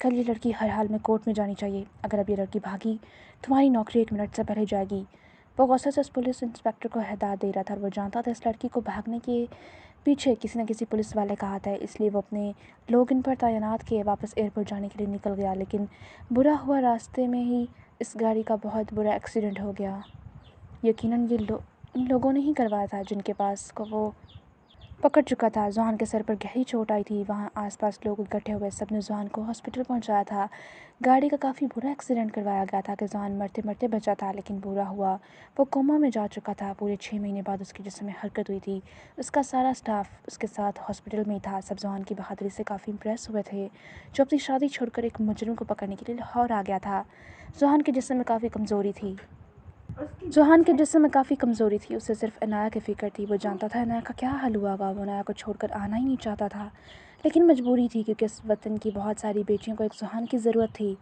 کل یہ لڑکی ہر حال میں کورٹ میں جانی چاہیے، اگر اب یہ لڑکی بھاگی تمہاری نوکری 1 منٹ سے پہلے جائے گی۔ وہ غصے سے اس پولیس انسپکٹر کو ہدایت دے رہا تھا اور وہ جانتا تھا اس لڑکی کو بھاگنے کے پیچھے کسی نہ کسی پولیس والے کا ہاتھ ہے، اس لیے وہ اپنے لوگ ان پر تعینات کیے واپس ایئرپورٹ جانے کے لیے نکل گیا۔ لیکن برا ہوا راستے میں ہی اس گاڑی کا بہت برا ایکسیڈنٹ ہو گیا۔ یقیناً یہ ان لوگوں نے ہی کروایا تھا جن کے پاس کو وہ پکڑ چکا تھا۔ ذوحان کے سر پر گہری چوٹ آئی تھی۔ وہاں آس پاس لوگ اکٹھے ہوئے، سب نے ذوحان کو ہاسپٹل پہنچایا تھا۔ گاڑی کا کافی برا ایکسیڈنٹ کروایا گیا تھا کہ ذوحان مرتے مرتے بچا تھا، لیکن برا ہوا وہ کوما میں جا چکا تھا۔ پورے 6 مہینے بعد اس کے جسم میں حرکت ہوئی تھی۔ اس کا سارا سٹاف اس کے ساتھ ہاسپٹل میں ہی تھا۔ سب ذوحان کی بہادری سے کافی امپریس ہوئے تھے، جو اپنی شادی چھوڑ کر ایک مجرم کو پکڑنے کے لیے لاہور آ گیا تھا۔ ذوحان کے جسم میں کافی کمزوری تھی، اسے صرف عنایہ کی فکر تھی۔ وہ جانتا تھا عنایہ کا کیا حال ہوا گا۔ وہ عنایہ کو چھوڑ کر آنا ہی نہیں چاہتا تھا، لیکن مجبوری تھی کیونکہ اس وطن کی بہت ساری بیٹیوں کو ایک ذوحان کی ضرورت تھی۔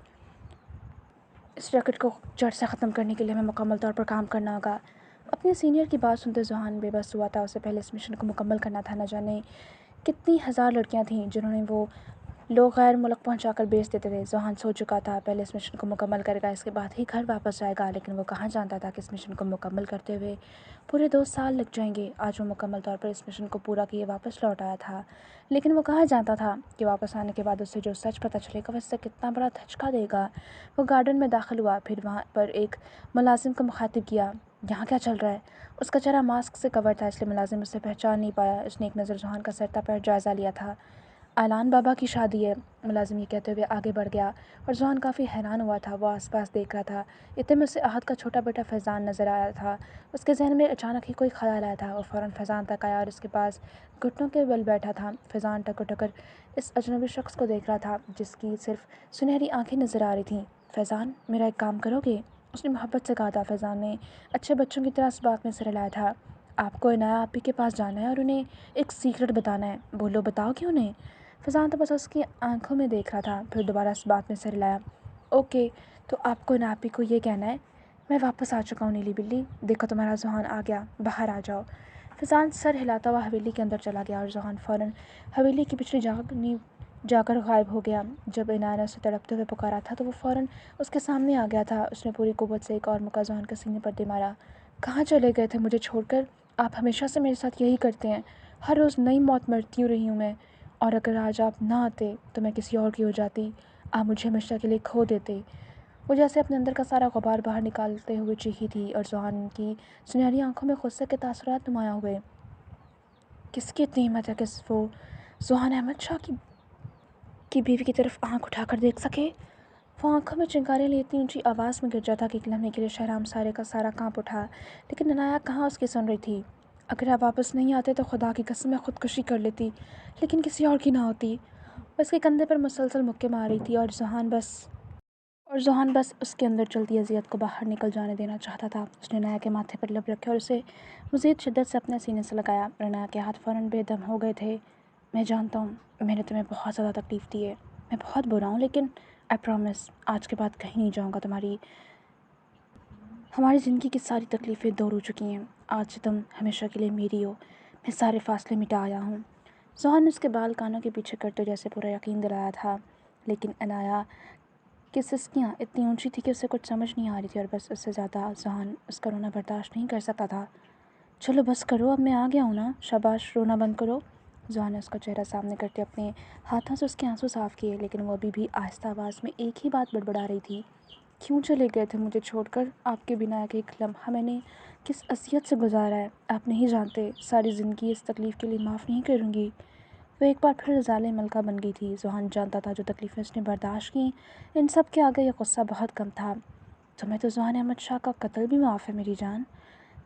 اس ریکٹ کو جڑ سے ختم کرنے کے لیے ہمیں مکمل طور پر کام کرنا ہوگا۔ اپنے سینئر کی بات سنتے ذوحان بے بس ہوا تھا۔ اسے پہلے اس مشن کو مکمل کرنا تھا۔ نہ جانے کتنی ہزار لڑکیاں تھیں جنہیں وہ لوگ غیر ملک پہنچا کر بیچ دیتے تھے۔ ذوحان سوچ چکا تھا پہلے اس مشن کو مکمل کرے گا، اس کے بعد ہی گھر واپس جائے گا، لیکن وہ کہاں جانتا تھا کہ اس مشن کو مکمل کرتے ہوئے پورے 2 سال لگ جائیں گے۔ آج وہ مکمل طور پر اس مشن کو پورا کیے واپس لوٹ آیا تھا، لیکن وہ کہاں جانتا تھا کہ واپس آنے کے بعد اسے جو سچ پتہ چلے گا وہ اس سے کتنا بڑا دھچکا دے گا۔ وہ گارڈن میں داخل ہوا، پھر وہاں پر ایک ملازم کو مخاطب کیا۔ یہاں کیا چل رہا ہے؟ اس کا چہرہ ماسک سے کور تھا، اس لیے ملازم اسے پہچان نہیں پایا۔ اس نے ایک نظر ذوحان کا سرتا پیر جائزہ لیا تھا۔ اعلان بابا کی شادی ہے، ملازم یہ کہتے ہوئے آگے بڑھ گیا، اور ذوحان کافی حیران ہوا تھا۔ وہ آس پاس دیکھ رہا تھا، اتنے میں اسے احد کا چھوٹا بیٹا فیضان نظر آیا تھا۔ اس کے ذہن میں اچانک ہی کوئی خیال آیا تھا۔ وہ فوراً فیضان تک آیا اور اس کے پاس گھٹنوں کے بل بیٹھا تھا۔ فیضان ٹکر ٹکر اس اجنبی شخص کو دیکھ رہا تھا جس کی صرف سنہری آنکھیں نظر آ رہی تھیں۔ فیضان، میرا ایک کام کرو گے؟ اس نے محبت سے کہا تھا۔ فیضان نے اچھے بچوں کی طرح اس بات میں سر ہلایا تھا۔ آپ کو عنایہ آپی کے پاس جانا ہے اور انہیں ایک سیکرٹ بتانا ہے۔ بولو، بتاؤ کہ انہیں۔ فیضان تو بس اس کی آنکھوں میں دیکھ رہا تھا، پھر دوبارہ اس بات میں سر ہلایا۔ اوکے، تو آپ کو عنایہ آپی کو یہ کہنا ہے، میں واپس آ چکا ہوں نیلی بلی، دیکھو تمہارا ذوحان آ گیا، باہر آ جاؤ۔ فیضان سر ہلاتا ہوا حویلی کے اندر چلا گیا اور ذوحان فوراً حویلی کی پچھلی جا کر غائب ہو گیا۔ جب عنایہ نے اسے تڑپتے ہوئے پکارا تھا تو وہ فوراً اس کے سامنے آ گیا تھا۔ اس نے پوری قوت سے ایک اور مکہ ذوحان کے سینے پر دے مارا۔ کہاں چلے گئے تھے مجھے چھوڑ کر؟ آپ ہمیشہ سے میرے ساتھ یہی کرتے ہیں، ہر روز نئی موت مرتی رہی ہوں میں، اور اگر آج آپ نہ آتے تو میں کسی اور کی ہو جاتی، آپ مجھے ہمیشہ کے لیے کھو دیتے۔ وہ جیسے اپنے اندر کا سارا غبار باہر نکالتے ہوئے چیخی تھی، اور ذوحان کی سنہری آنکھوں میں غصے کے تاثرات نمایاں ہوئے۔ کس کی اتنی ہمت ہے کہ وہ ذوحان احمد شاہ کی بیوی کی طرف آنکھ اٹھا کر دیکھ سکے؟ وہ آنکھوں میں چنگاریں لیے اتنی اونچی آواز میں گر جاتا کہ ایک لمحے کے لیے شہرام سارے کا سارا کانپ اٹھا، لیکن عنایہ کہاں اس کی سن رہی تھی۔ اگر آپ واپس نہیں آتے تو خدا کی قسم میں خودکشی کر لیتی، لیکن کسی اور کی نہ ہوتی۔ وہ اس کے کندھے پر مسلسل مکے مار رہی تھی، اور ذوحان بس اس کے اندر چلتی اذیت کو باہر نکل جانے دینا چاہتا تھا۔ اس نے عنایہ کے ماتھے پر لب رکھے اور اسے مزید شدت سے اپنے سینے سے لگایا۔ عنایہ کے ہاتھ فوراً بے دم ہو گئے تھے۔ میں جانتا ہوں میں نے تمہیں بہت زیادہ تکلیف دی ہے، میں بہت برا ہوں، لیکن آئی پرومس آج کے بعد کہیں نہیں جاؤں گا۔ ہماری زندگی کی ساری تکلیفیں دور ہو چکی ہیں، آج سے تم ہمیشہ کے لیے میری ہو، میں سارے فاصلے مٹا آیا ہوں۔ ذوحان نے اس کے بال کانوں کے پیچھے کرتے جیسے پورا یقین دلایا تھا، لیکن عنایہ کی سسکیاں اتنی اونچی تھی کہ اسے کچھ سمجھ نہیں آ رہی تھی، اور بس اس سے زیادہ ذوحان اس کا رونا برداشت نہیں کر سکتا تھا۔ چلو بس کرو، اب میں آ گیا ہوں نا، شاباش، رونا بند کرو۔ ذوحان نے اس کا چہرہ سامنے کرتے اپنے ہاتھوں سے اس کے آنسو صاف کیے، لیکن وہ ابھی بھی آہستہ آواز میں ایک ہی بات بڑبڑا رہی تھی۔ کیوں چلے گئے تھے مجھے چھوڑ کر؟ آپ کے بنا ایک لمحہ میں نے کس اذیت سے گزارا ہے آپ نہیں جانتے، ساری زندگی اس تکلیف کے لیے معاف نہیں کروں گی۔ وہ ایک بار پھر ظالم ملکہ بن گئی تھی۔ ذوحان جانتا تھا جو تکلیفیں اس نے برداشت کیں، ان سب کے آگے یہ غصہ بہت کم تھا۔ تمہیں تو ذوحان احمد شاہ کا قتل بھی معاف ہے میری جان۔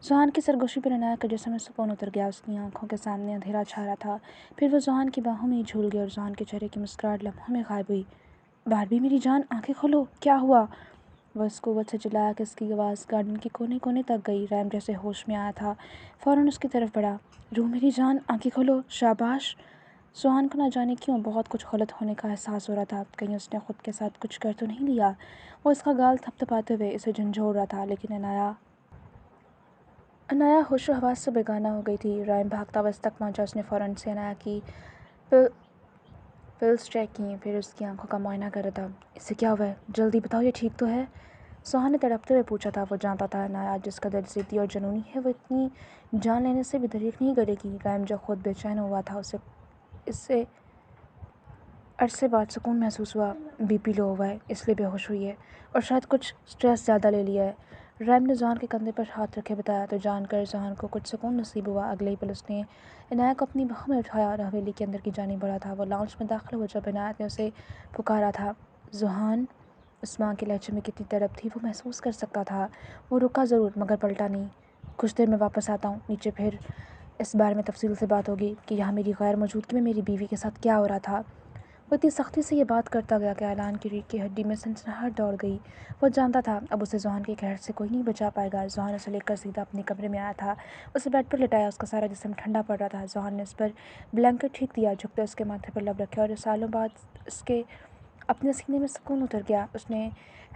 ذوحان کی سرگوشی پر عنایہ کے جسم میں سکون اتر گیا، اس کی آنکھوں کے سامنے اندھیرا چھا رہا تھا، پھر وہ ذوحان کی باہوں میں ہی جھول گئی اور ذوحان کے چہرے کی مسکراہٹ لمحوں میں غائب ہوئی۔ باربی میری جان، آنکھیں کھولو، کیا ہوا؟ وہ اس قوت سے چلایا کہ اس کی آواز گارڈن کے کونے کونے تک گئی۔ ریم جیسے ہوش میں آیا تھا، فوراً اس کی طرف بڑھا۔ روح میری جان، آنکھیں کھولو، شاباش۔ ذوحان کو نہ جانے کیوں بہت کچھ غلط ہونے کا احساس ہو رہا تھا، کہیں اس نے خود کے ساتھ کچھ کر تو نہیں لیا۔ وہ اس کا گال تھپ تھپاتے ہوئے اسے جھنجھوڑ رہا تھا، لیکن عنایہ ہوش و حواس سے بیگانہ ہو گئی تھی۔ رائم بھاگتا ہوا اس تک پہنچا، اس نے فوراً سے عنایہ کی پلس چیک کیں، پھر اس کی آنکھوں کا معائنہ کرا تھا۔ اسے کیا ہوا ہے؟ جلدی بتاؤ، یہ ٹھیک تو ہے؟ سوہان نے تڑپتے ہوئے پوچھا تھا۔ وہ جانتا تھا عنایات جس قدر ضدی اور جنونی ہے وہ اتنی جان لینے سے بھی دریغ نہیں کرے گی۔ رحم جو خود بے چین ہوا تھا اسے عرصے بعد سکون محسوس ہوا۔ بی پی لو ہوا ہے، اس لیے بے ہوش ہوئی ہے، اور شاید کچھ سٹریس زیادہ لے لیا ہے۔ رحم نے ذوحان کے کندھے پر ہاتھ رکھے بتایا تو جان کر ذوحان کو کچھ سکون نصیب ہوا۔ اگلے ہی پل اس نے عنایت کو اپنی باہوں میں اٹھایا اور حویلی کے اندر کی جانب بڑھا تھا۔ وہ لاؤنج میں داخل ہوا جب عنایت نے اسے پکارا تھا۔ ذوحان! اس ماں کے لہجے میں کتنی تڑپ تھی وہ محسوس کر سکتا تھا۔ وہ رکا ضرور مگر پلٹا نہیں۔ کچھ دیر میں واپس آتا ہوں نیچے، پھر اس بارے میں تفصیل سے بات ہوگی کہ یہاں میری غیر موجودگی میں میری بیوی کے ساتھ کیا ہو رہا تھا۔ وہ اتنی سختی سے یہ بات کرتا گیا کہ اعلان کی ریڑھ کی ہڈی میں سنسناہٹ دوڑ گئی۔ وہ جانتا تھا اب اسے ذوحان کے قہر سے کوئی نہیں بچا پائے گا۔ ذوحان اسے لے کر سیدھا اپنے کمرے میں آیا تھا۔ اسے بیڈ پر لٹایا، اس کا سارا جسم ٹھنڈا پڑ رہا تھا۔ ذوحان نے اس پر بلینکٹ ٹھیک دیا، جھکتے اس کے ماتھے پر لب رکھے، اور سالوں بعد اس کے اپنے سینے میں سکون اتر گیا۔ اس نے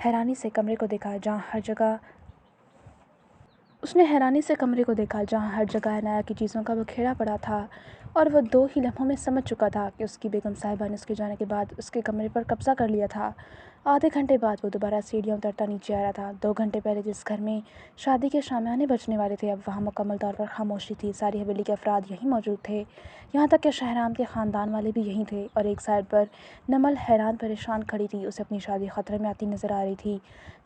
حیرانی سے کمرے کو دیکھا جہاں ہر جگہ عنایت کی چیزوں کا بکھیرا پڑا تھا، اور وہ 2 ہی لمحوں میں سمجھ چکا تھا کہ اس کی بیگم صاحبہ نے اس کے جانے کے بعد اس کے کمرے پر قبضہ کر لیا تھا۔ آدھے گھنٹے بعد وہ دوبارہ سیڑھیاں اترتا نیچے آ رہا تھا۔ 2 گھنٹے پہلے جس گھر میں شادی کے شامیانے بجنے والے تھے اب وہاں مکمل طور پر خاموشی تھی۔ ساری حویلی کے افراد یہیں موجود تھے، یہاں تک کہ شہرام کے خاندان والے بھی یہیں تھے، اور ایک سائڈ پر نمل حیران پریشان کھڑی تھی۔ اسے اپنی شادی خطرے میں آتی نظر آ رہی تھی۔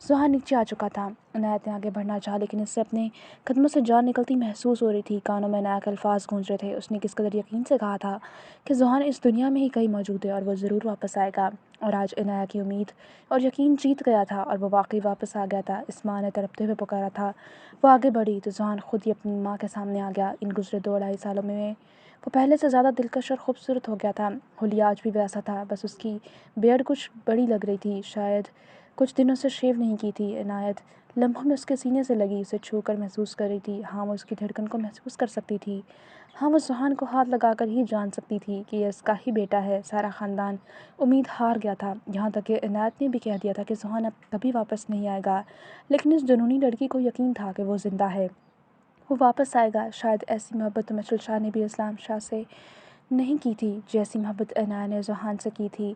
ذوحان نیچے آ چکا تھا۔ عنایت نے آگے بڑھنا چاہا لیکن اس سے اپنے قدموں سے جان نکلتی محسوس ہو رہی تھی۔ کانوں میں عنایت کے الفاظ گونج رہے تھے۔ اس نے کس قدر یقین سے کہا تھا کہ ذوحان اس دنیا میں ہی کہیں موجود ہے اور وہ ضرور واپس آئے گا، اور آج عنایت کی امید اور یقین جیت گیا تھا اور وہ واقعی واپس آ گیا تھا۔ اس ماں نے تڑپتے ہوئے پکارا تھا۔ وہ آگے بڑھی تو ذوحان خود ہی اپنی ماں کے سامنے آ گیا۔ ان گزرے 2-2.5 سالوں میں وہ پہلے سے زیادہ دلکش اور خوبصورت ہو گیا تھا۔ حلیہ آج بھی ویسا تھا، بس اس کی بیئرڈ کچھ بڑی لگ رہی تھی، شاید کچھ دنوں سے شیو نہیں کی تھی۔ عنایت لمحوں میں اس کے سینے سے لگی، اسے چھو کر محسوس کر رہی تھی۔ ہاں، وہ اس کی دھڑکن کو محسوس کر سکتی تھی۔ ہاں، وہ ذوحان کو ہاتھ لگا کر ہی جان سکتی تھی کہ یہ اس کا ہی بیٹا ہے۔ سارا خاندان امید ہار گیا تھا، یہاں تک کہ عنایت نے بھی کہہ دیا تھا کہ ذوحان اب کبھی واپس نہیں آئے گا، لیکن اس جنونی لڑکی کو یقین تھا کہ وہ زندہ ہے، وہ واپس آئے گا۔ شاید ایسی محبت تو مشعل شاہ نے بھی اسلام شاہ سے نہیں کی تھی جیسی محبت عنایت نے ذوحان سے کی تھی۔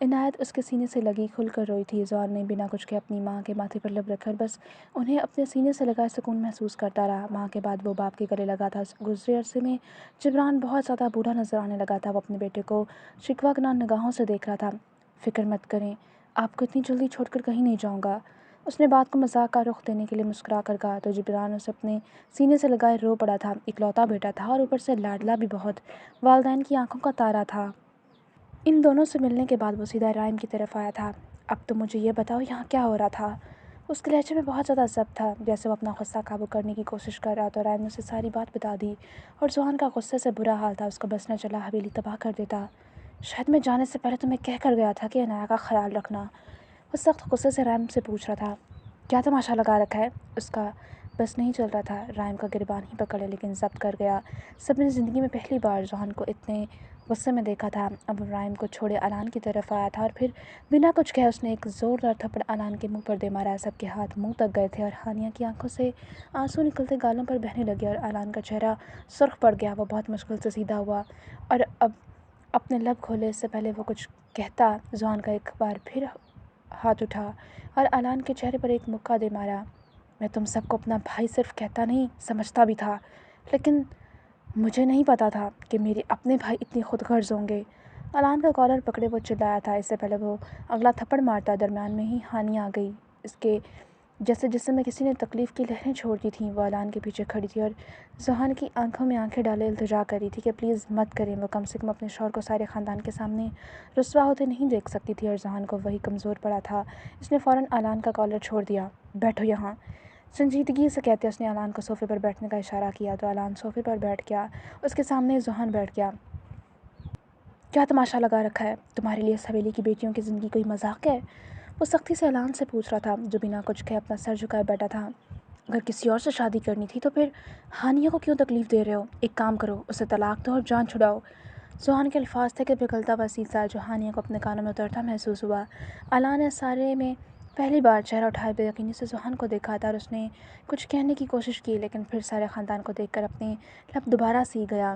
عنایت اس کے سینے سے لگی، کھل کر روئی تھی۔ ذوحان نے بنا کچھ کہے اپنی ماں کے ماتھے پر لب رکھ کر بس انہیں اپنے سینے سے لگائے سکون محسوس کرتا رہا۔ ماں کے بعد وہ باپ کے گلے لگا تھا۔ گزرے عرصے میں جبران بہت زیادہ بوڑھا نظر آنے لگا تھا۔ وہ اپنے بیٹے کو شکوہ کناں نگاہوں سے دیکھ رہا تھا۔ فکر مت کریں، آپ کو اتنی جلدی چھوڑ کر کہیں نہیں جاؤں گا، اس نے بات کو مذاق کا رخ دینے کے لیے مسکرا کر کہا تو جبران اسے اپنے سینے سے لگائے رو پڑا تھا۔ اکلوتا بیٹا تھا اور اوپر سے لاڈلا بھی بہت، والدین کی آنکھوں کا تارا تھا۔ ان دونوں سے ملنے کے بعد وہ سیدھا رائم کی طرف آیا تھا۔ اب تو مجھے یہ بتاؤ یہاں کیا ہو رہا تھا؟ اس کے لہجے میں بہت زیادہ ضبط تھا، جیسے وہ اپنا غصہ قابو کرنے کی کوشش کر رہا تو رائم نے اسے ساری بات بتا دی، اور ذوحان کا غصے سے برا حال تھا، اس کو بس نہ چلا حویلی تباہ کر دیتا۔ شاید میں جانے سے پہلے تمہیں کہہ کر گیا تھا کہ عنایت کا خیال رکھنا، وہ سخت غصے سے رائم سے پوچھ رہا تھا۔ کیا تماشا لگا رکھا ہے؟ اس کا بس نہیں چل رہا تھا۔ رائم کا گریبان ہی پکڑ لیا لیکن ضبط کر گیا۔ سب نے زندگی میں پہلی بار ذوحان کو اتنے غصے میں دیکھا تھا۔ اب وہ رائم کو چھوڑے اعلان کی طرف آیا تھا اور پھر بنا کچھ کہے اس نے ایک زوردار تھپڑ اعلان کے منہ پر دے مارا۔ سب کے ہاتھ منہ تک گئے تھے اور ہانیہ کی آنکھوں سے آنسو نکلتے گالوں پر بہنے لگے اور اعلان کا چہرہ سرخ پڑ گیا۔ وہ بہت مشکل سے سیدھا ہوا اور اب اپنے لب کھولے اس سے پہلے وہ کچھ کہتا ذوحان کا ایک بار پھر ہاتھ اٹھا اور اعلان کے چہرے پر ایک مکہ دے مارا۔ میں تم سب کو اپنا بھائی صرف کہتا نہیں سمجھتا بھی تھا، لیکن مجھے نہیں پتا تھا کہ میرے اپنے بھائی اتنے خود غرض ہوں گے۔ اعلان کا کالر پکڑے وہ چلایا تھا۔ اس سے پہلے وہ اگلا تھپڑ مارتا درمیان میں ہی ہانیہ آ گئی، اس کے جیسے جسم میں کسی نے تکلیف کی لہریں چھوڑ دی تھیں۔ وہ اعلان کے پیچھے کھڑی تھی اور ذوحان کی آنکھوں میں آنکھیں ڈالے التجا کر رہی تھی کہ پلیز مت کریں، وہ کم سے کم اپنے شوہر کو سارے خاندان کے سامنے رسوا ہوتے نہیں دیکھ سکتی تھی، اور ذوحان کو وہی کمزور پڑا تھا۔ اس نے فوراً اعلان کا کالر چھوڑ دیا۔ بیٹھو یہاں، سنجیدگی سے کہتے اس نے اعلان کو صوفے پر بیٹھنے کا اشارہ کیا تو اعلان صوفے پر بیٹھ گیا۔ اس کے سامنے ذوحان بیٹھ گیا۔ کیا تماشا لگا رکھا ہے؟ تمہارے لیے اس حویلی کی بیٹیوں کی زندگی کوئی مذاق ہے؟ وہ سختی سے اعلان سے پوچھ رہا تھا جو بنا کچھ کہے اپنا سر جھکائے بیٹھا تھا۔ اگر کسی اور سے شادی کرنی تھی تو پھر ہانیہ کو کیوں تکلیف دے رہے ہو؟ ایک کام کرو، اسے طلاق دو اور جان چھڑاؤ۔ ذوحان کے الفاظ تھے کہ پگھلتا ہوا سیسا جو ہانیہ کو اپنے کانوں میں اترتا محسوس ہوا۔ اعلان نے سارے میں پہلی بار چہرہ اٹھائے بے یقینی سے ذوحان کو دیکھا تھا اور اس نے کچھ کہنے کی کوشش کی لیکن پھر سارے خاندان کو دیکھ کر اپنے لب دوبارہ سی گیا۔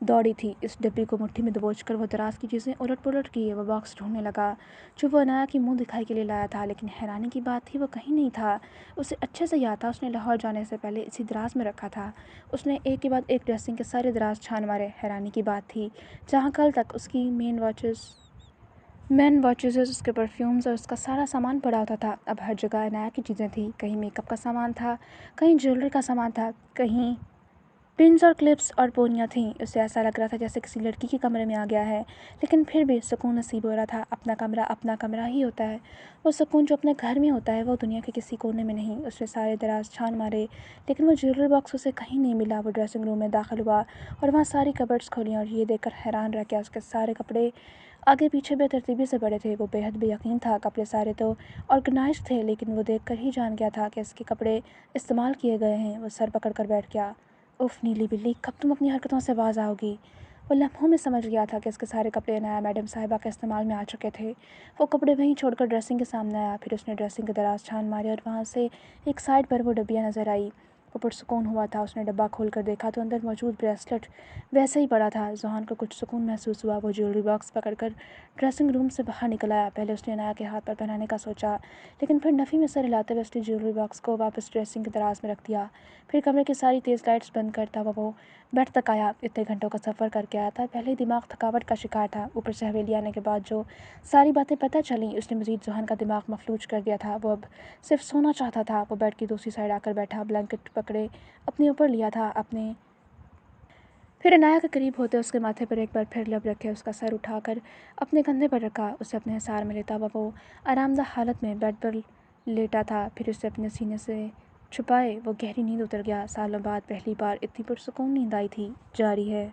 دوڑی تھی۔ اس ڈبی کو مٹھی میں دبوچ کر وہ دراز کی چیزیں الٹ پلٹ کیے وہ باکس ڈھونڈنے لگا جو وہ عنایا کی منہ دکھائی کے لیے لایا تھا، لیکن حیرانی کی بات تھی وہ کہیں نہیں تھا۔ اسے اچھے سے یاد تھا اس نے لاہور جانے سے پہلے اسی دراز میں رکھا تھا۔ اس نے ایک کے بعد ایک ڈریسنگ کے سارے دراز چھان مارے۔ حیرانی کی بات تھی جہاں کل تک اس کی مین واچز، اس کے پرفیومز اور اس کا سارا سامان پڑا ہوتا تھا، اب ہر جگہ عنایا کی چیزیں تھیں۔ کہیں میک اپ کا سامان تھا، کہیں جیولری کا سامان تھا، کہیں پنز اور کلپس اور پونیاں تھیں۔ اسے ایسا لگ رہا تھا جیسے کسی لڑکی کے کمرے میں آ گیا ہے، لیکن پھر بھی سکون نصیب ہو رہا تھا۔ اپنا کمرہ ہی ہوتا ہے، وہ سکون جو اپنے گھر میں ہوتا ہے وہ دنیا کے کسی کونے میں نہیں۔ اس نے سارے دراز چھان مارے لیکن وہ جیولری باکس اسے کہیں نہیں ملا۔ وہ ڈریسنگ روم میں داخل ہوا اور وہاں ساری کبرڈز کھولیں اور یہ دیکھ کر حیران رہ گیا اس کے سارے کپڑے آگے پیچھے بے ترتیبی سے پڑے تھے۔ وہ بے حد بے یقین تھا، کپڑے سارے تو آرگنائزڈ تھے، لیکن وہ دیکھ کر ہی جان گیا تھا کہ اس کے کپڑے استعمال کیے گئے ہیں۔ وہ سر پکڑ کر بیٹھ گیا۔ اف نیلی بلی، کب تم اپنی حرکتوں سے باز آؤ گی؟ وہ لمحوں میں سمجھ گیا تھا کہ اس کے سارے کپڑے عنایا میڈم صاحبہ کے استعمال میں آ چکے تھے۔ وہ کپڑے وہیں چھوڑ کر ڈریسنگ کے سامنے آیا، پھر اس نے ڈریسنگ کے دراز چھان مارے اور وہاں سے ایک سائڈ پر وہ ڈبیاں نظر آئی۔ وہ پرسکون ہوا تھا۔ اس نے ڈبہ کھول کر دیکھا تو اندر موجود بریسلٹ ویسے ہی پڑا تھا۔ ذہان کو کچھ سکون محسوس ہوا۔ وہ جیولری باکس پکڑ کر ڈریسنگ روم سے باہر نکل آیا۔ پہلے اس نے عنایا کے ہاتھ پر پہنانے کا سوچا، لیکن پھر نفی میں سر ہلاتے ہوئے اس نے جیولری باکس کو واپس ڈریسنگ کے دراز میں رکھ دیا۔ پھر کمرے کی ساری تیز لائٹس بند کرتا وہ بیڈ تک آیا۔ اتنے گھنٹوں کا سفر کر کے آیا تھا، پہلے ہی دماغ تھکاوٹ کا شکار تھا، اوپر سے حویلی آنے کے بعد جو ساری باتیں پتہ چلیں اس نے مزید ذہن کا دماغ مفلوج کر دیا تھا۔ وہ اب صرف سونا چاہتا تھا۔ وہ بیڈ کی دوسری سائڈ آ کر بیٹھا، بلینکٹ پکڑے اپنے اوپر لیا تھا، پھر عنایا کے قریب ہوتے اس کے ماتھے پر ایک بار پھر لب رکھے، اس کا سر اٹھا کر اپنے کندھے پر رکھا، اسے اپنے حصار میں لیتا ہوا وہ آرام دہ حالت میں بیڈ پر لیٹا تھا، پھر اسے اپنے سینے سے چھپائے وہ گہری نیند اتر گیا۔ سالوں بعد پہلی بار اتنی پرسکون نیند آئی تھی۔ جاری ہے۔